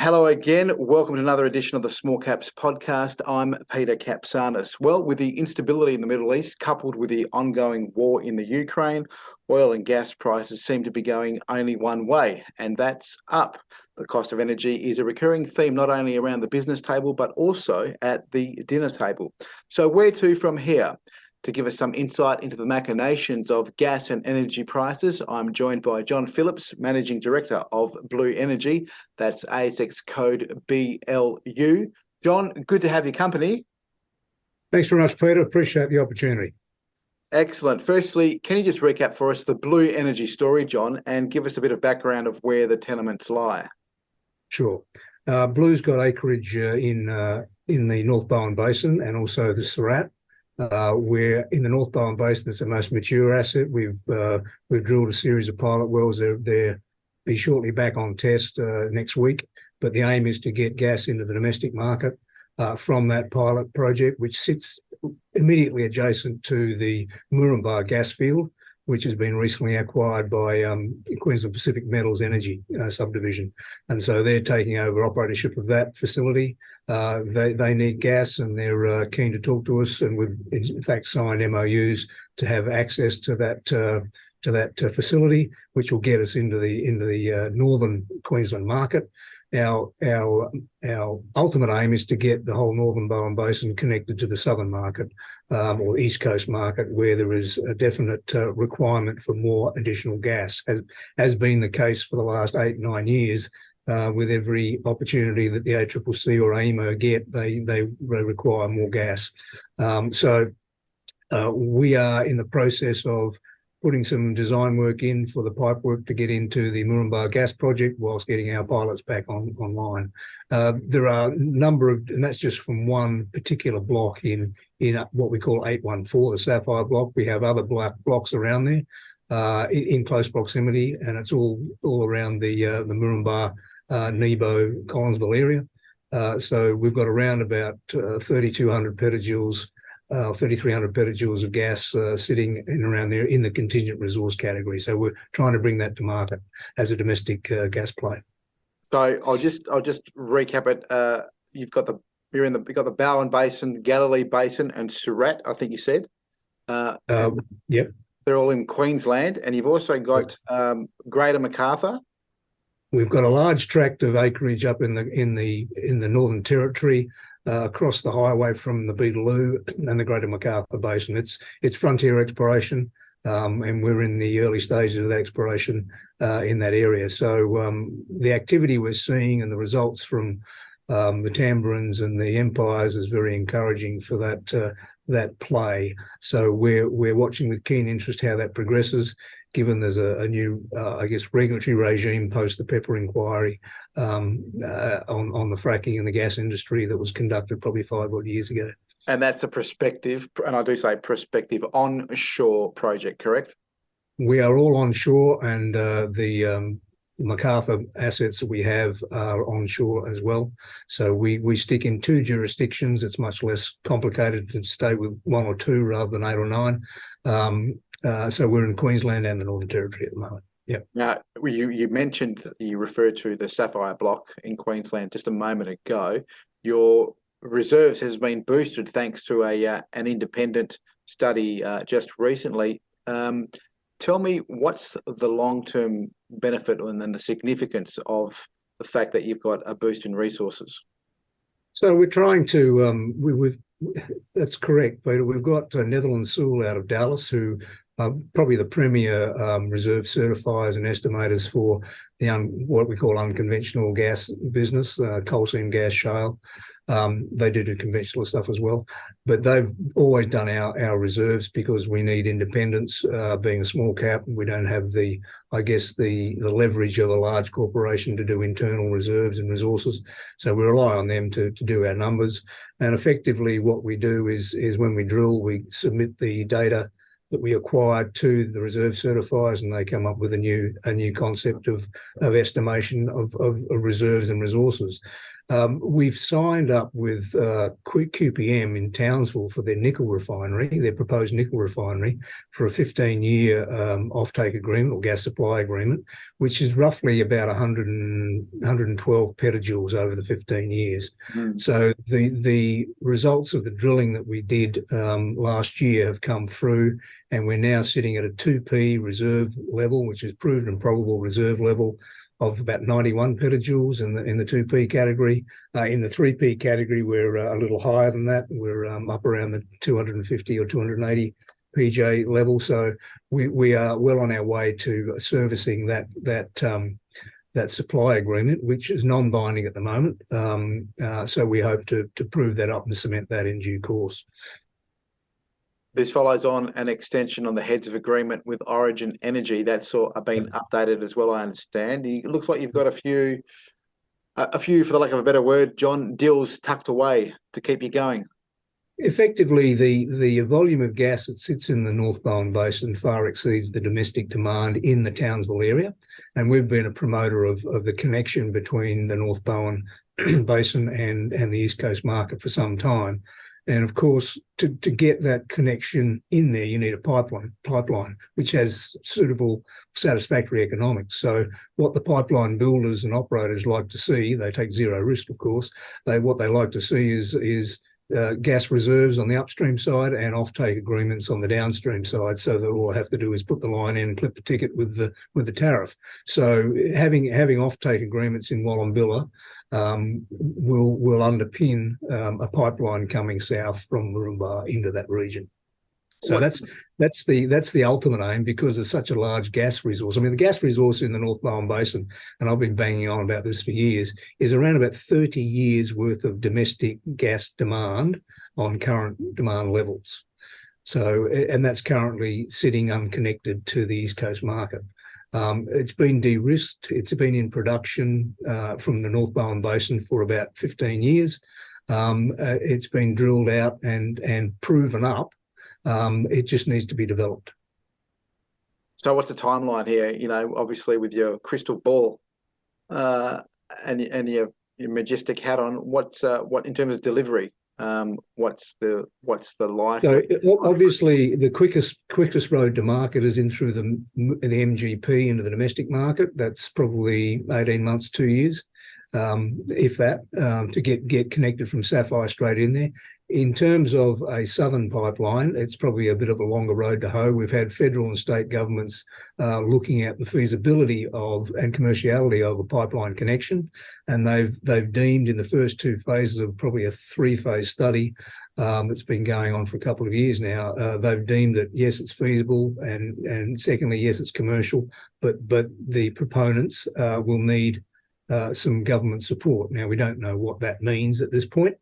Hello again. Welcome to another edition of the Small Caps podcast. I'm Peter Kapsanis. Well, with the instability in the Middle East, coupled with the ongoing war in the Ukraine, oil and gas prices seem to be going only one way, and that's up. The cost of energy is a recurring theme not only around the business table, but also at the dinner table. So where to from here? To give us some insight into the machinations of gas and energy prices, I'm joined by John Phillips, Managing Director of Blue Energy. That's ASX code BLU. John, good to have your company. Thanks very much, Peter. Appreciate the opportunity. Excellent. Firstly, can you just recap for us the Blue Energy story, John, and give us a bit of background of where the tenements lie? Sure. Blue's got acreage in the North Bowen Basin and also the Surat. We're in the North Bowen Basin. It's the most mature asset. We've drilled a series of pilot wells. They'll be shortly back on test next week. But the aim is to get gas into the domestic market from that pilot project, which sits immediately adjacent to the Moranbah gas field, which has been recently acquired by Queensland Pacific Metals Energy subdivision. And so they're taking over operatorship of that facility. They need gas, and they're keen to talk to us, and we've in fact signed MOUs to have access to that facility, which will get us into the northern Queensland market. Our ultimate aim is to get the whole Northern Bowen Basin connected to the southern market or East Coast market, where there is a definite requirement for more additional gas, as has been the case for the last 8-9 years. With every opportunity that the ACCC or AEMO get, they require more gas. So we are in the process of putting some design work in for the pipe work to get into the Moranbah Gas Project whilst getting our pilots back online. There are a number of, and that's just from one particular block in what we call 814, the Sapphire Block. We have other blocks around there in close proximity, and it's all around the Moranbah, Nebo, Collinsville area. So we've got around about 3,200 petajoules, 3,300 petajoules of gas sitting in around there in the contingent resource category. So we're trying to bring that to market as a domestic gas play. So I'll just recap it. You've got the Bowen Basin, the Galilee Basin, and Surat, I think you said. Yep. They're all in Queensland, and you've also got Greater Macarthur. We've got a large tract of acreage up in the Northern Territory, across the highway from the Beetaloo and the Greater Macarthur Basin. It's frontier exploration, and we're in the early stages of that exploration in that area. So the activity we're seeing and the results from the Tambourines and the Empires is very encouraging for that play. So we're watching with keen interest how that progresses, given there's a new, regulatory regime post the Pepper inquiry on the fracking and the gas industry that was conducted probably 5 odd years ago. And that's a prospective, and I do say prospective, onshore project, correct? We are all onshore, and the Macarthur assets that we have are onshore as well. So we stick in 2 jurisdictions. It's much less complicated to stay with 1 or 2 rather than 8 or 9. So we're in Queensland and the Northern Territory at the moment. Yeah. Now, you referred to the Sapphire Block in Queensland just a moment ago. Your reserves has been boosted thanks to an independent study just recently. Tell me, what's the long-term benefit and then the significance of the fact that you've got a boost in resources? So we're trying to, that's correct, Peter. We've got Netherlands Sewell out of Dallas, who are probably the premier reserve certifiers and estimators for the what we call unconventional gas business, coal seam gas shale. They do conventional stuff as well, but they've always done our reserves because we need independence. Being a small cap, we don't have the leverage of a large corporation to do internal reserves and resources. So we rely on them to do our numbers. And effectively, what we do is when we drill, we submit the data that we acquired to the reserve certifiers, and they come up with a new concept of estimation of reserves and resources. We've signed up with QPM in Townsville for their nickel refinery, their proposed nickel refinery, for a 15-year offtake agreement or gas supply agreement, which is roughly about 112 petajoules over the 15 years. So the results of the drilling that we did last year have come through, and we're now sitting at a 2P reserve level, which is proved and probable reserve level, of about 91 petajoules in the 2P category. In the 3P category, we're a little higher than that. We're up around the 250 or 280 PJ level. So we are well on our way to servicing that supply agreement, which is non-binding at the moment. So we hope to prove that up and cement that in due course. This follows on an extension on the heads of agreement with Origin Energy. That's been updated as well, I understand. It looks like you've got a few, for the lack of a better word, John, deals tucked away to keep you going. Effectively, the volume of gas that sits in the North Bowen Basin far exceeds the domestic demand in the Townsville area. And we've been a promoter of the connection between the North Bowen Basin and the East Coast market for some time. And of course, to get that connection in there, you need a pipeline, which has suitable, satisfactory economics. So what the pipeline builders and operators like to see, they take zero risk, of course. What they like to see is gas reserves on the upstream side and offtake agreements on the downstream side, so that all I have to do is put the line in and clip the ticket with the tariff. So having offtake agreements in Wallumbilla will underpin a pipeline coming south from Moranbah into that region. So that's the ultimate aim, because there's such a large gas resource. I mean, the gas resource in the North Bowen Basin, and I've been banging on about this for years, is around about 30 years worth of domestic gas demand on current demand levels. So, and that's currently sitting unconnected to the East Coast market. It's been de-risked. It's been in production from the North Bowen Basin for about 15 years. It's been drilled out and proven up. It just needs to be developed. So what's the timeline here? You know, obviously with your crystal ball and your majestic hat on, what in terms of delivery? What's the life? So obviously, the quickest road to market is in through the MGP into the domestic market. That's probably 18 months, 2 years, if that, to get connected from Sapphire straight in there. In terms of a southern pipeline, it's probably a bit of a longer road to hoe. We've had federal and state governments looking at the feasibility of and commerciality of a pipeline connection, and they've deemed in the first two phases of probably a 3-phase study that's been going on for a couple of years now. They've deemed that yes, it's feasible, and secondly, yes, it's commercial, but the proponents will need some government support. Now, we don't know what that means at this point.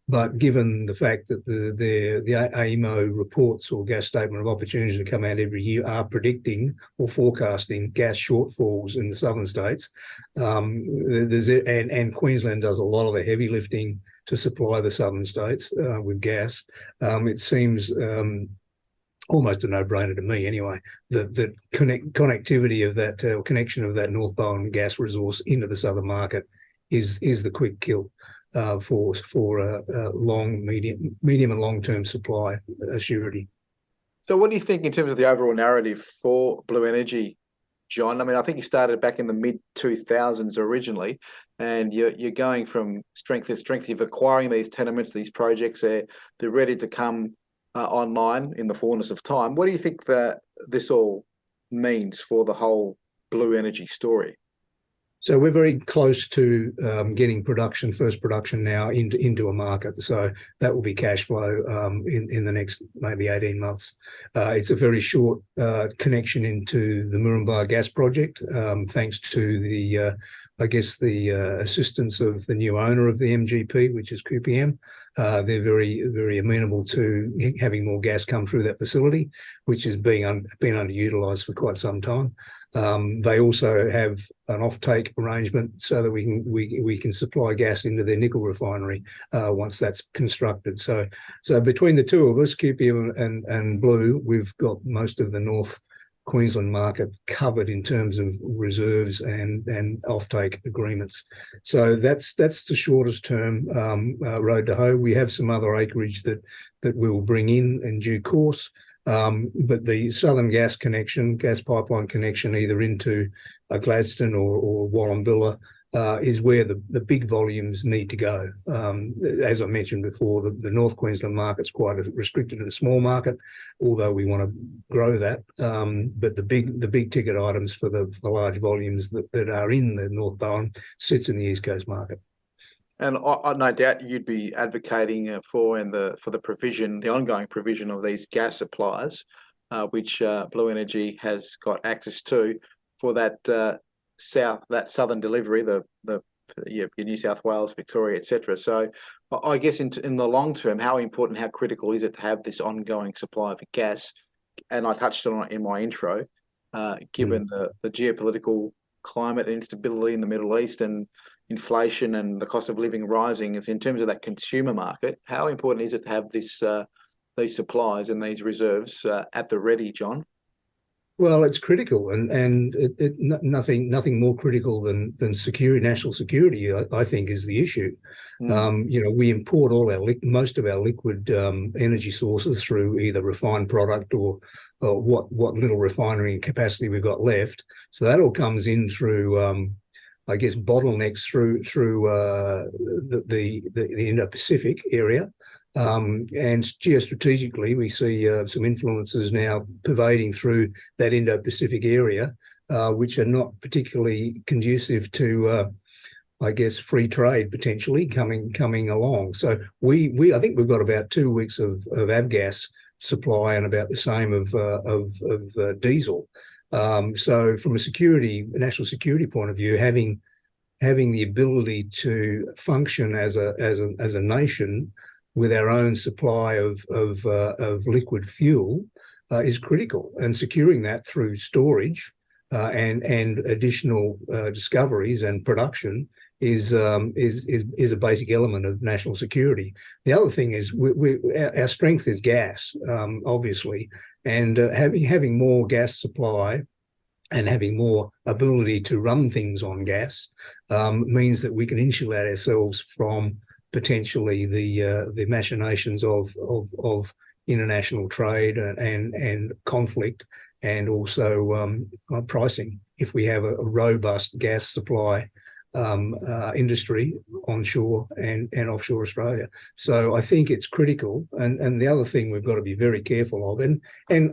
But given the fact that the AEMO reports or gas statement of opportunities that come out every year are predicting or forecasting gas shortfalls in the southern states, and Queensland does a lot of the heavy lifting to supply the southern states with gas, it seems almost a no-brainer to me anyway, that connectivity of that or connection of that North Bowen gas resource into the southern market is the quick kill. For a medium and long-term supply surety. So what do you think in terms of the overall narrative for Blue Energy, John? I mean, I think you started back in the mid-2000s originally, and you're going from strength to strength. You're acquiring these tenements, these projects. They're ready to come online in the fullness of time. What do you think that this all means for the whole Blue Energy story? So we're very close to getting first production now into a market. So that will be cash flow in the next maybe 18 months. It's a very short connection into the Moranbah Gas Project, thanks to the assistance of the new owner of the MGP, which is QPM. They're very, very amenable to having more gas come through that facility, which has been underutilised for quite some time. They also have an offtake arrangement so that we can supply gas into their nickel refinery once that's constructed. So between the two of us, QPM and Blue, we've got most of the North Queensland market covered in terms of reserves and offtake agreements. So that's the shortest term road to hoe. We have some other acreage that we will bring in due course. But the Southern gas pipeline connection, either into Gladstone or Wallumbilla, is where the big volumes need to go. As I mentioned before, the North Queensland market's quite restricted to the small market, although we want to grow that. But the big ticket items for the large volumes that are in the North Bowen sits in the East Coast market. And I no doubt you'd be advocating for the provision, the ongoing provision of these gas supplies, which Blue Energy has got access to, for that southern delivery, your New South Wales, Victoria, etc. So I guess in the long term, how important, how critical is it to have this ongoing supply of gas? And I touched on it in my intro, given the geopolitical climate and instability in the Middle East and inflation and the cost of living rising. Is in terms of that consumer market, how important is it to have these supplies and these reserves at the ready, John? Well, it's critical, and nothing more critical than security, national security, I think, is the issue. We import most of our liquid energy sources through either refined product or what little refinery capacity we've got left. So that all comes in through, I guess, bottlenecks through the Indo-Pacific area. And geostrategically, we see some influences now pervading through that Indo-Pacific area, which are not particularly conducive to, I guess, free trade potentially coming along. So I think we've got about 2 weeks of avgas supply and about the same of diesel. So from a national security point of view, having the ability to function as a nation with our own supply of liquid fuel is critical, and securing that through storage and additional discoveries and production is a basic element of national security. The other thing is our strength is gas, obviously, and having more gas supply and having more ability to run things on gas means that we can insulate ourselves from potentially the machinations of international trade and conflict, and also pricing, if we have a robust gas supply industry onshore and offshore Australia. So I think it's critical. And the other thing we've got to be very careful of, and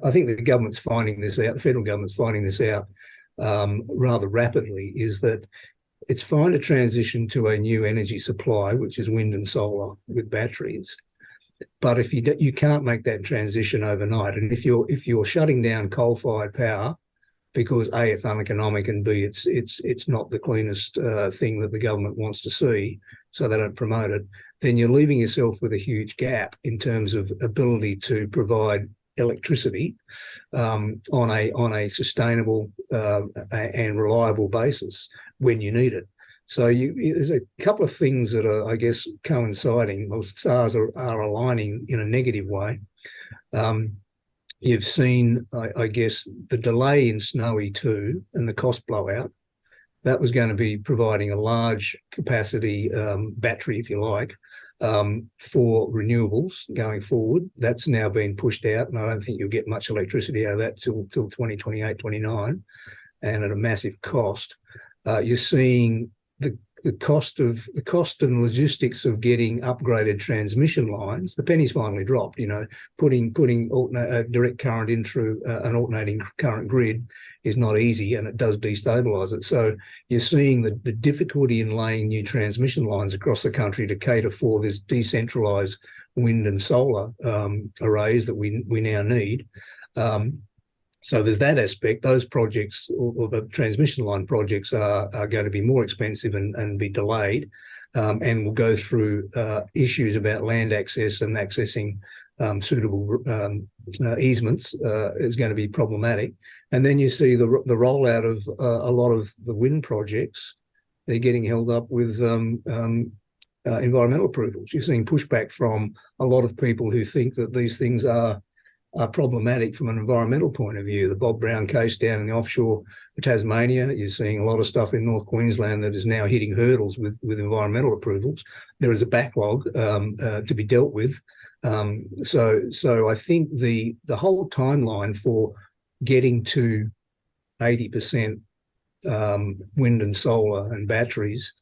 I think the government's finding this out, the federal government's finding this out rather rapidly, is that it's fine to transition to a new energy supply, which is wind and solar with batteries. But if you can't make that transition overnight, and if you're shutting down coal-fired power because A, it's uneconomic, and B, it's not the cleanest thing that the government wants to see, so they don't promote it, then you're leaving yourself with a huge gap in terms of ability to provide electricity on a sustainable and reliable basis when you need it. So there's a couple of things that are, I guess, coinciding. The stars are aligning in a negative way. You've seen, I guess, the delay in Snowy 2 and the cost blowout. That was going to be providing a large capacity battery, if you like, for renewables going forward. That's now been pushed out, and I don't think you'll get much electricity out of that till 2028, 29, and at a massive cost. You're seeing the cost and logistics of getting upgraded transmission lines. The penny's finally dropped. Putting direct current in through an alternating current grid is not easy, and it does destabilise it. So you're seeing the difficulty in laying new transmission lines across the country to cater for this decentralised wind and solar arrays that we now need. So there's that aspect. Those projects, or the transmission line projects, are going to be more expensive and be delayed, and will go through issues about land access and accessing suitable easements is going to be problematic. And then you see the rollout of a lot of the wind projects. They're getting held up with environmental approvals. You're seeing pushback from a lot of people who think that these things are are problematic from an environmental point of view. The Bob Brown case down in the offshore of Tasmania, you're seeing a lot of stuff in North Queensland that is now hitting hurdles with environmental approvals. There is a backlog to be dealt with. So I think the whole timeline for getting to 80% wind and solar and batteries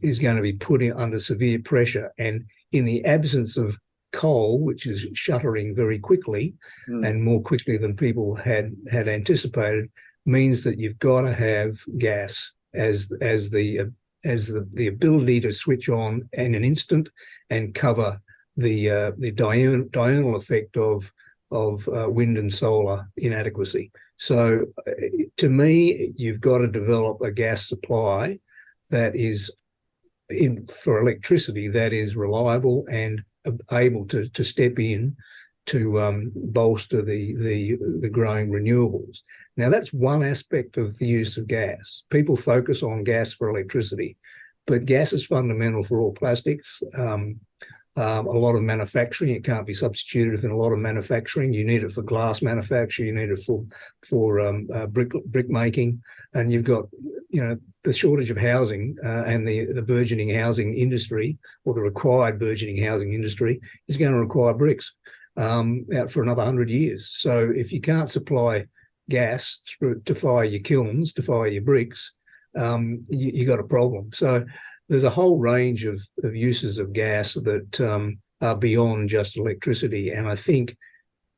is going to be put under severe pressure. And in the absence of coal, which is shuttering very quickly and more quickly than people had anticipated, means that you've got to have gas as the ability to switch on in an instant and cover the diurnal effect of wind and solar inadequacy. So to me, you've got to develop a gas supply that is for electricity that is reliable and able to step in to bolster the growing renewables. Now, that's one aspect of the use of gas. People focus on gas for electricity, but gas is fundamental for all plastics. A lot of manufacturing, it can't be substituted in a lot of manufacturing. You need it for glass manufacture, you need it for brick making, and you've got the shortage of housing and the burgeoning housing industry, or the required burgeoning housing industry, is going to require bricks out for another 100 years. So if you can't supply gas to fire your kilns, to fire your bricks, you got a problem. So there's a whole range of uses of gas that are beyond just electricity. And I think,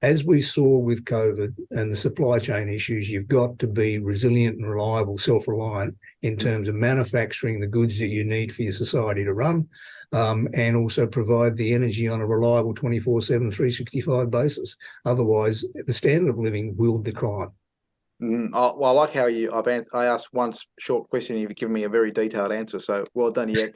as we saw with COVID and the supply chain issues, you've got to be resilient and reliable, self-reliant in terms of manufacturing the goods that you need for your society to run, and also provide the energy on a reliable 24/7, 365 basis. Otherwise, the standard of living will decline. Well, I like how I asked one short question. You've given me a very detailed answer, so well done. You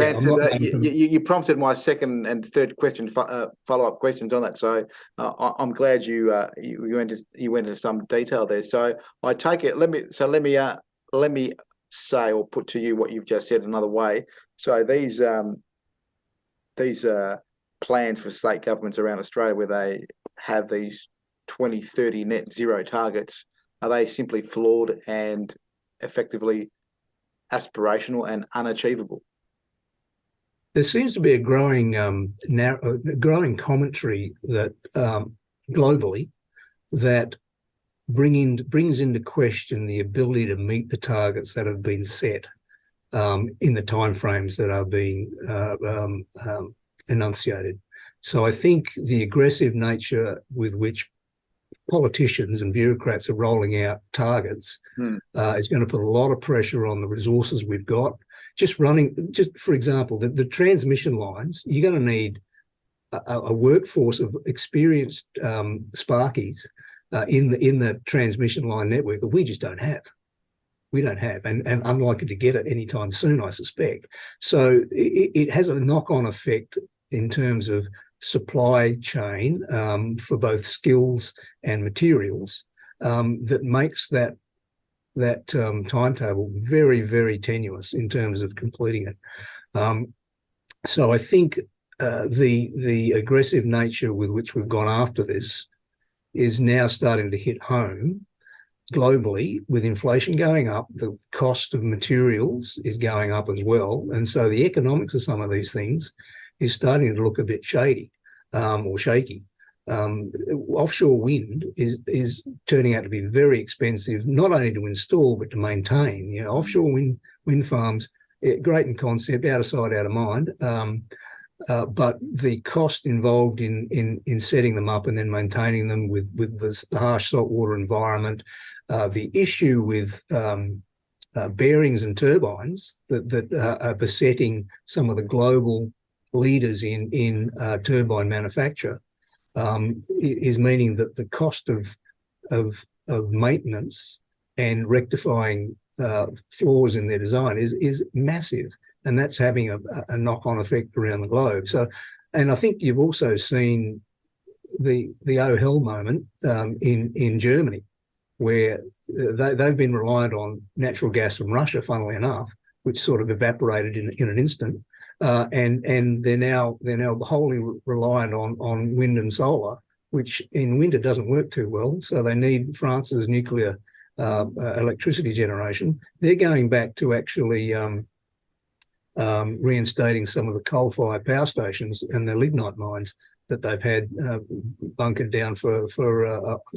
answered that. You prompted my second and third question, follow-up questions on that. So I'm glad you went into some detail there. So I take it. Let me say or put to you what you've just said another way. So these plans for state governments around Australia, where they have these 2030 net zero targets, are they simply flawed and effectively aspirational and unachievable? There seems to be a growing commentary that globally that brings into question the ability to meet the targets that have been set in the timeframes that are being enunciated. So I think the aggressive nature with which politicians and bureaucrats are rolling out targets is going to put a lot of pressure on the resources we've got. Just for example, the transmission lines, you're going to need a workforce of experienced sparkies in the transmission line network that we just don't have. We don't have, and unlikely to get it anytime soon, I suspect. So it has a knock-on effect in terms of supply chain for both skills and materials that makes that timetable very, very tenuous in terms of completing it. So I think the aggressive nature with which we've gone after this is now starting to hit home globally. With inflation going up, the cost of materials is going up as well. And so the economics of some of these things is starting to look a bit shady or shaky. Offshore wind is turning out to be very expensive, not only to install, but to maintain. Offshore wind farms, great in concept, out of sight, out of mind. But the cost involved in setting them up and then maintaining them with the harsh saltwater environment, the issue with bearings and turbines that are besetting some of the global leaders in turbine manufacture, is meaning that the cost of maintenance and rectifying flaws in their design is massive. And that's having a knock-on effect around the globe. So, and I think you've also seen the oh hell moment in Germany, where they've been reliant on natural gas from Russia, funnily enough, which sort of evaporated in an instant, and they're now wholly reliant on wind and solar which in winter doesn't work too well. So they need France's nuclear electricity generation. They're going back to actually reinstating some of the coal-fired power stations and the lignite mines that they've had bunkered down for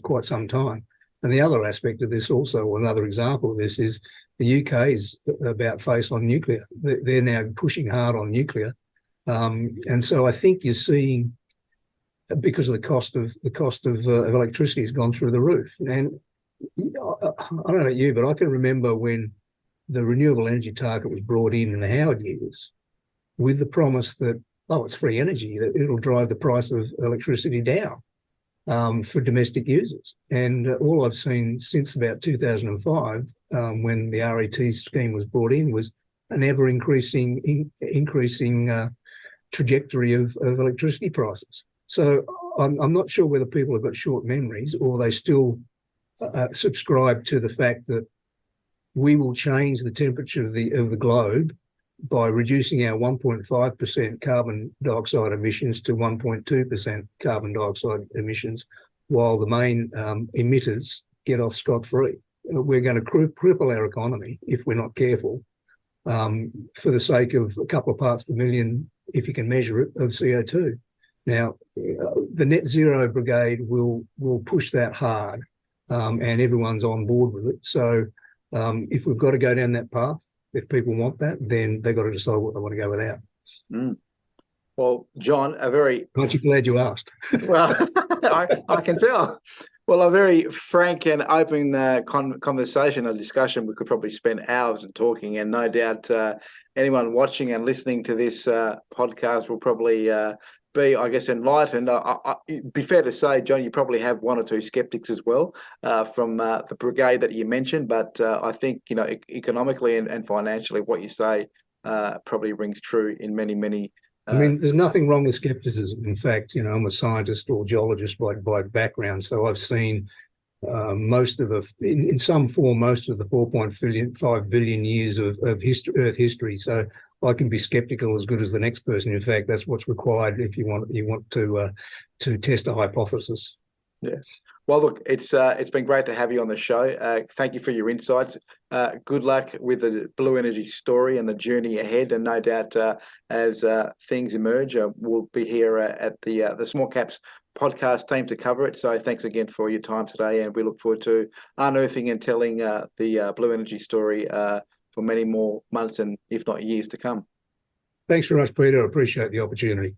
quite some time. And the other aspect of this also, or another example of this, is the UK's about face on nuclear. They're now pushing hard on nuclear. And so I think you're seeing, because of the cost of electricity has gone through the roof. And I don't know about you, but I can remember when the renewable energy target was brought in the Howard years with the promise that, it's free energy, that it'll drive the price of electricity down for domestic users. And all I've seen since about 2005, when the RET scheme was brought in, was an ever increasing trajectory of electricity prices. So I'm not sure whether people have got short memories or they still subscribe to the fact that we will change the temperature of the globe by reducing our 1.5% carbon dioxide emissions to 1.2% carbon dioxide emissions, while the main emitters get off scot-free. We're going to cripple our economy if we're not careful, for the sake of a couple of parts per million, if you can measure it, of CO2. Now, the net zero brigade will push that hard, and everyone's on board with it. So if we've got to go down that path, if people want that, then they've got to decide what they want to go without. Mm. Well, John, Aren't you glad you asked? Well, I can tell. Well, a very frank and open conversation, a discussion. We could probably spend hours talking, and no doubt anyone watching and listening to this podcast will probably be, I guess, enlightened. It'd be fair to say, John, you probably have one or two skeptics as well from the brigade that you mentioned, but I think, economically and financially, what you say probably rings true in many. I mean, there's nothing wrong with skepticism. In fact, I'm a scientist or geologist by background, so I've seen most of in some form, most of the 4.5 billion years of Earth history. So I can be skeptical as good as the next person. In fact, that's what's required if you want to test a hypothesis. Yeah. Well, look, it's been great to have you on the show. Thank you for your insights. Good luck with the Blue Energy story and the journey ahead. And no doubt, as things emerge, we'll be here at the Small Caps podcast team to cover it. So thanks again for your time today, and we look forward to unearthing and telling the Blue Energy story for many more months and, if not years, to come. Thanks very much, Peter. I appreciate the opportunity.